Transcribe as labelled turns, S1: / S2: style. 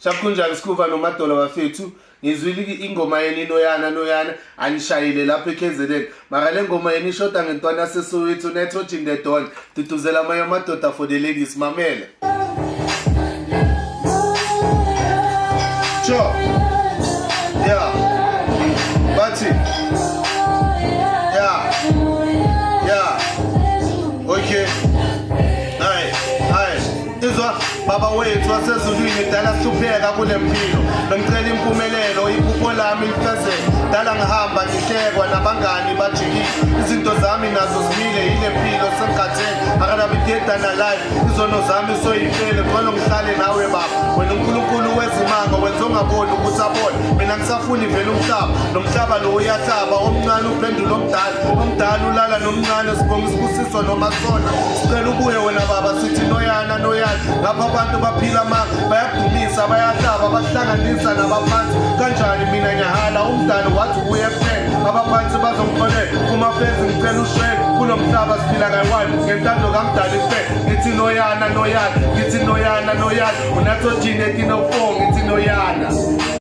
S1: Shakunjani Skuva noMadola bafethu ngizwile ingoma yeni noyana anishayile lapha eKZN mara le ngoma yeni ishoda ngentwana seSoweto Nitrogen in the Dawn duduzela amanye amadoda for the ladies mamela Sure yeah Bathi yeah okay Izwa baba wethu wasezulwini dala hlupheka kule mpilo bengicela impumelelo iphupho lami lifezeke dala ngihamba ngihlekwa nabangani bajikile izinto zami nazo zimile ile mpilo sengatheni akanabideda na life izono zami soyifele khona ngihlale nawe baba wena uNkulunkulu wezimanga wenza ungaboni ukuthi abone mina ngisafuna ivele nomhlaba lo uyahlaba omncane uphendula omdala ulala nomncane sibonga isibusiso nomasona sicela ubuye wena baba sithi noyana ngapha abantu baphila bayadumisa bayahlaba bahlanganisa nabaphansi kanjani mina ngiyahala umdala wathi uye ephela abaphansi bazongikholela kumafezi ngicela ushwele kulo mhlaba siphila kayi-one ngentando kamdala iphela ngithi noyana ngithi noyana uNitrogen 1804 ngithi noyana